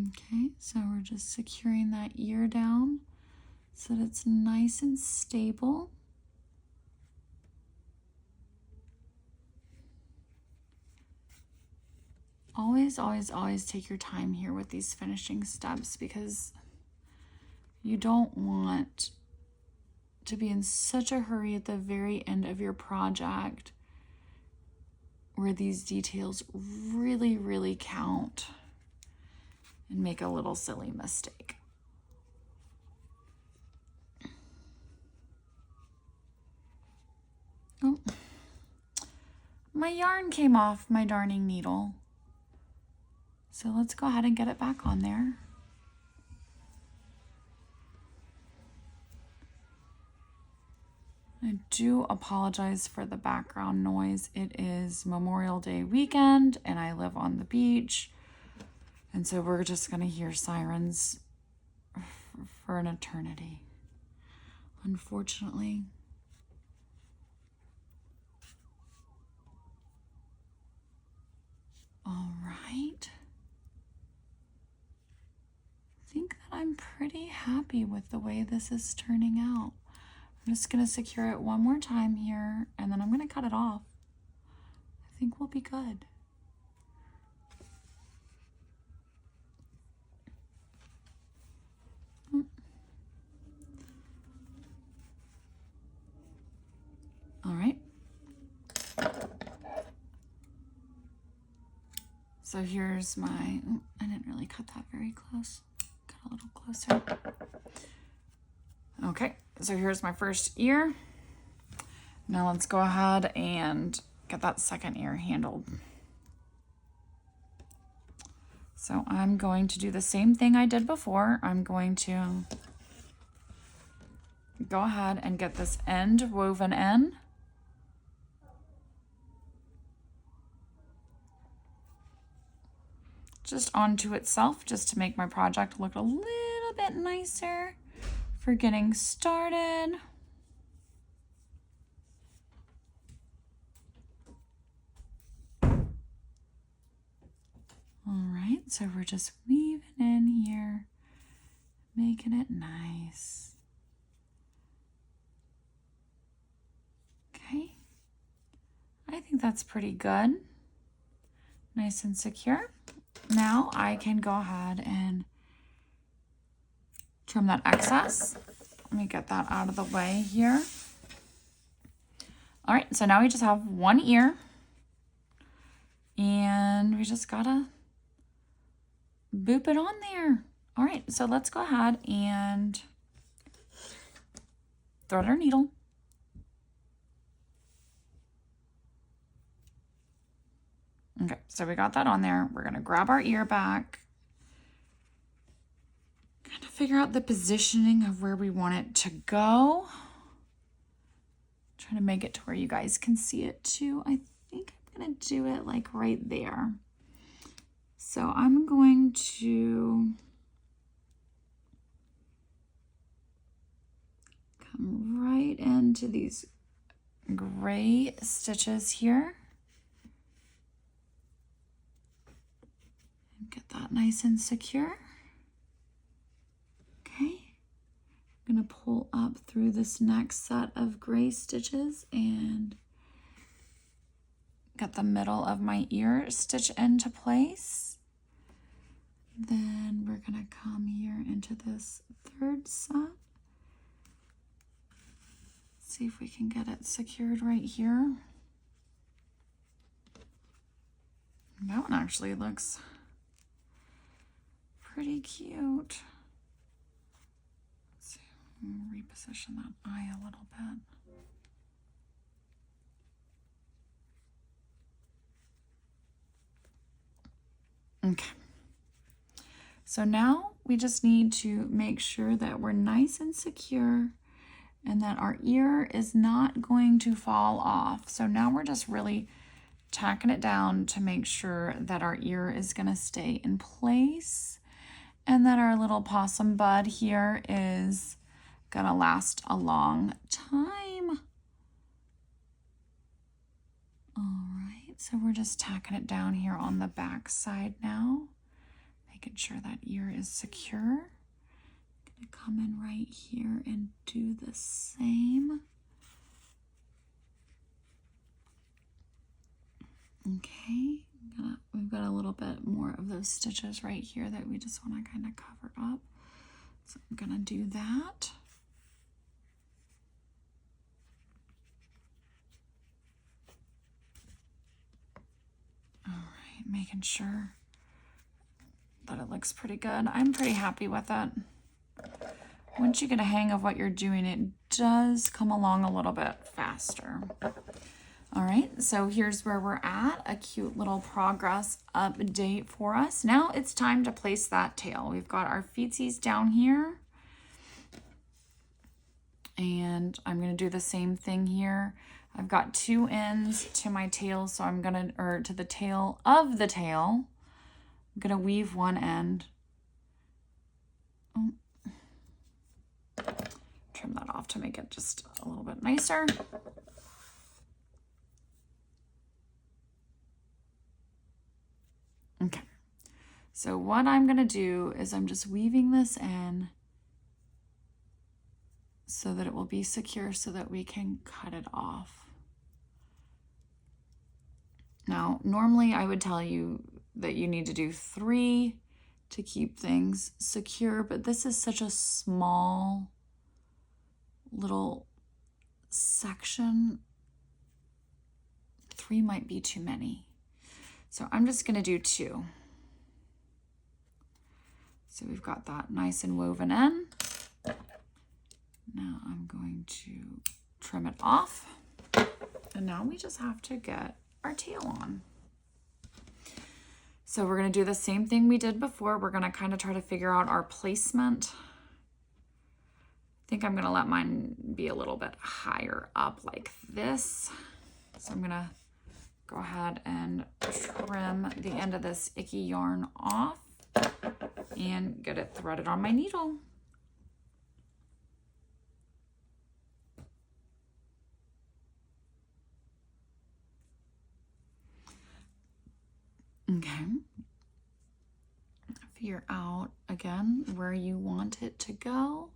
Okay, so we're just securing that ear down so that it's nice and stable. Always, always, always take your time here with these finishing steps, because you don't want to be in such a hurry at the very end of your project where these details really, really count and make a little silly mistake. Oh, my yarn came off my darning needle. So let's go ahead and get it back on there. I do apologize for the background noise. It is Memorial Day weekend and I live on the beach. And so we're just gonna hear sirens for an eternity, unfortunately. All right. I think that I'm pretty happy with the way this is turning out. I'm just gonna secure it one more time here, and then I'm gonna cut it off. I think we'll be good. All right. So here's my, I didn't really cut that very close. Cut a little closer. Okay, so here's my first ear. Now let's go ahead and get that second ear handled. So I'm going to do the same thing I did before. I'm going to go ahead and get this end woven in. Just onto itself, just to make my project look a little bit nicer for getting started. All right, so we're just weaving in here, making it nice. Okay, I think that's pretty good. Nice and secure. Now I can go ahead and trim that excess. Let me get that out of the way here. All right, so now we just have one ear, and we just gotta boop it on there. All right, so let's go ahead and thread our needle. Okay, so we got that on there. We're gonna grab our ear back, kind of figure out the positioning of where we want it to go. Trying to make it to where you guys can see it too. I think I'm gonna do it like right there. So I'm going to come right into these gray stitches here. And get that nice and secure. Okay. I'm going to pull up through this next set of gray stitches and get the middle of my ear stitch into place. Then we're going to come here into this third set. See if we can get it secured right here. That one actually looks pretty cute. Let's see, reposition that eye a little bit. Okay. So now we just need to make sure that we're nice and secure and that our ear is not going to fall off. So now we're just really tacking it down to make sure that our ear is going to stay in place and that our little possum bud here is going to last a long time. All right, so we're just tacking it down here on the back side now, making sure that ear is secure. Gonna come in right here and do the same. Okay, we've got a little bit more of those stitches right here that we just want to kind of cover up. So I'm gonna do that. All right, making sure that it looks pretty good. I'm pretty happy with it. Once you get a hang of what you're doing, it does come along a little bit faster. All right, so here's where we're at, a cute little progress update for us. Now it's time to place that tail. We've got our feetsies down here. And I'm gonna do the same thing here. I've got two ends to my tail, so I'm gonna, or to the tail of the tail. I'm gonna weave one end. Trim that off to make it just a little bit nicer. Okay, so what I'm gonna do is I'm just weaving this in so that it will be secure so that we can cut it off. Now, normally I would tell you that you need to do 3 to keep things secure, but this is such a small little section. 3 might be too many. So I'm just gonna do 2. So we've got that nice and woven in. Now I'm going to trim it off. And now we just have to get our tail on. So we're gonna do the same thing we did before. We're gonna kind of try to figure out our placement. I think I'm gonna let mine be a little bit higher up like this. So I'm gonna go ahead and trim the end of this icky yarn off. and get it threaded on my needle. Okay. Figure out again where you want it to go.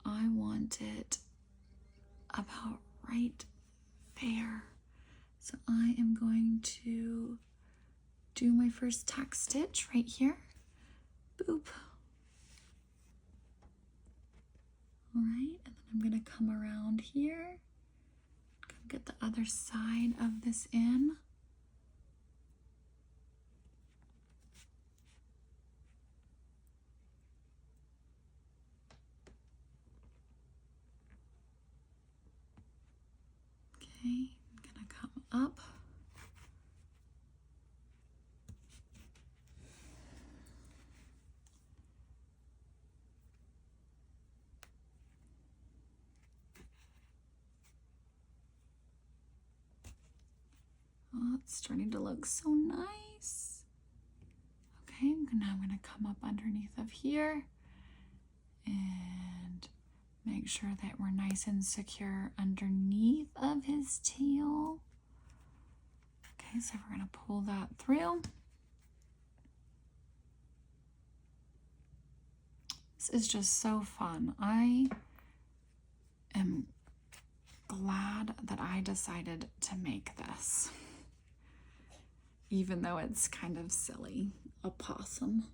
I want it about right there. So I am going to do my first tack stitch right here. Boop. All right, and then I'm going to come around here, get the other side of this in. Okay, I'm going to come up. Oh, it's starting to look so nice. Okay, now I'm going to come up underneath of here and make sure that we're nice and secure underneath of his tail. Okay, so we're going to pull that through. This is just so fun. I am glad that I decided to make this, even though it's kind of silly. Opossum.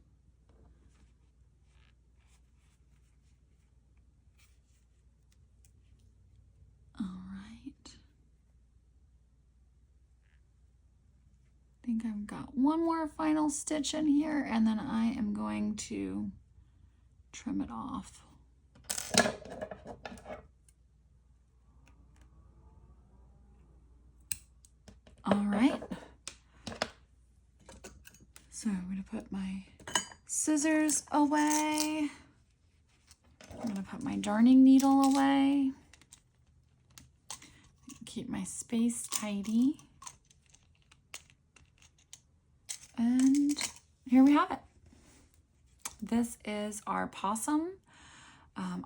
All right. I think I've got one more final stitch in here, and then I am going to trim it off. All right. So I'm going to put my scissors away. I'm going to put my darning needle away. Keep my space tidy. And here we have it. This is our possum.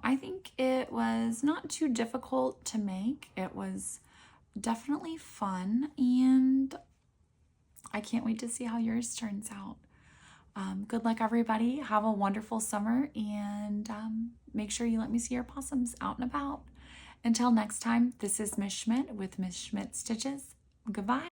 I think it was not too difficult to make. It was definitely fun, and I can't wait to see how yours turns out. Good luck, everybody. Have a wonderful summer, and make sure you let me see your possums out and about. Until next time, this is Miss Schmidt with Miss Schmidt Stitches. Goodbye.